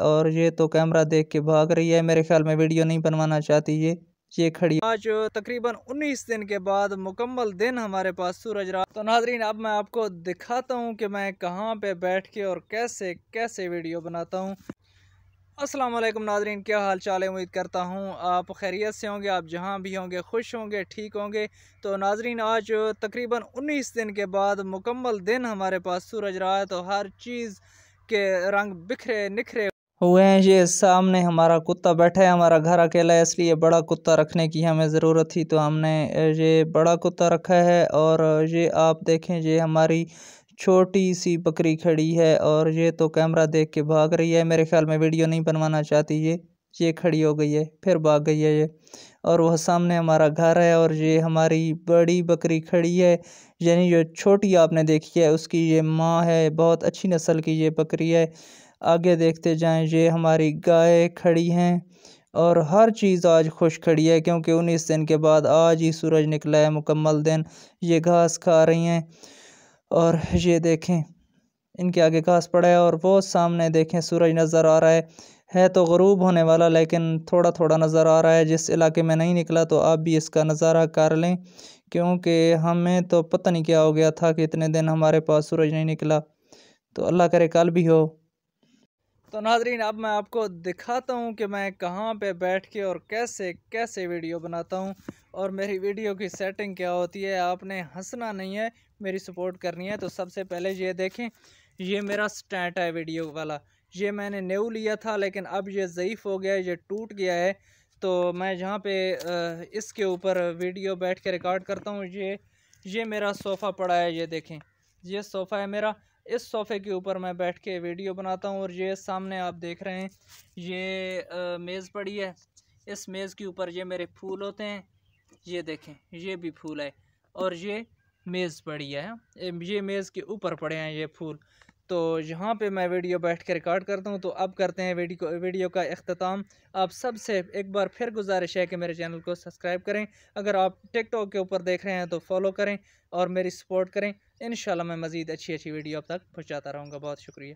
और ये तो कैमरा देख के भाग रही है। मेरे ख्याल में वीडियो नहीं बनवाना चाहती ये खड़ी। आज तकरीबन 19 दिन के बाद मुकम्मल दिन हमारे पास सूरज रहा। तो नाजरीन अब मैं आपको दिखाता हूँ कि मैं कहाँ पे बैठ के और कैसे कैसे वीडियो बनाता हूँ। अस्सलाम वालेकुम नाजरीन, क्या हाल चाल है। उम्मीद करता हूँ आप खैरियत से होंगे, आप जहाँ भी होंगे खुश होंगे, ठीक होंगे। तो नाजरीन आज तकरीबन 19 दिन के बाद मुकम्मल दिन हमारे पास सूरज रहा है। तो हर चीज़ के रंग बिखरे निखरे हुए हैं। ये सामने हमारा कुत्ता बैठा है। हमारा घर अकेला है इसलिए बड़ा कुत्ता रखने की हमें ज़रूरत थी, तो हमने ये बड़ा कुत्ता रखा है। और ये आप देखें, ये हमारी छोटी सी बकरी खड़ी है और ये तो कैमरा देख के भाग रही है। मेरे ख्याल में वीडियो नहीं बनवाना चाहती ये खड़ी हो गई है, फिर भाग गई है ये। और वह सामने हमारा घर है और ये हमारी बड़ी बकरी खड़ी है, यानी जो छोटी आपने देखी है उसकी ये माँ है। बहुत अच्छी नस्ल की ये बकरी है। आगे देखते जाएं, ये हमारी गाय खड़ी हैं और हर चीज़ आज खुश खड़ी है क्योंकि 19 दिन के बाद आज ही सूरज निकला है मुकम्मल दिन। ये घास खा रही हैं और ये देखें इनके आगे घास पड़ा है और वो सामने देखें सूरज नज़र आ रहा है तो ग़ुरूब होने वाला, लेकिन थोड़ा थोड़ा नज़र आ रहा है। जिस इलाके में नहीं निकला तो आप भी इसका नज़ारा कर लें, क्योंकि हमें तो पता नहीं क्या हो गया था कि इतने दिन हमारे पास सूरज नहीं निकला। तो अल्लाह करे कल भी हो। तो नाजरीन अब मैं आपको दिखाता हूँ कि मैं कहाँ पे बैठ के और कैसे कैसे वीडियो बनाता हूँ और मेरी वीडियो की सेटिंग क्या होती है। आपने हंसना नहीं है, मेरी सपोर्ट करनी है। तो सबसे पहले ये देखें, ये मेरा स्टैंड है वीडियो वाला। ये मैंने न्यू लिया था लेकिन अब ये ज़ईफ़ हो गया है, ये टूट गया है। तो मैं जहाँ पे इसके ऊपर वीडियो बैठ के रिकॉर्ड करता हूँ, ये मेरा सोफ़ा पड़ा है। ये देखें, ये सोफ़ा है मेरा। इस सोफ़े के ऊपर मैं बैठ के वीडियो बनाता हूँ। और ये सामने आप देख रहे हैं, ये मेज़ पड़ी है। इस मेज़ के ऊपर ये मेरे फूल होते हैं। ये देखें, ये भी फूल है और ये मेज़ पड़ी है। ये मेज़ के ऊपर पड़े हैं ये फूल। तो यहाँ पे मैं वीडियो बैठ के रिकॉर्ड करता हूँ। तो अब करते हैं वीडियो का इख्तिताम। आप सबसे एक बार फिर गुजारिश है कि मेरे चैनल को सब्सक्राइब करें। अगर आप टिकटॉक के ऊपर देख रहे हैं तो फॉलो करें और मेरी सपोर्ट करें। इंशाल्लाह मैं मज़ीद अच्छी वीडियो अब तक पहुँचाता रहूँगा। बहुत शुक्रिया।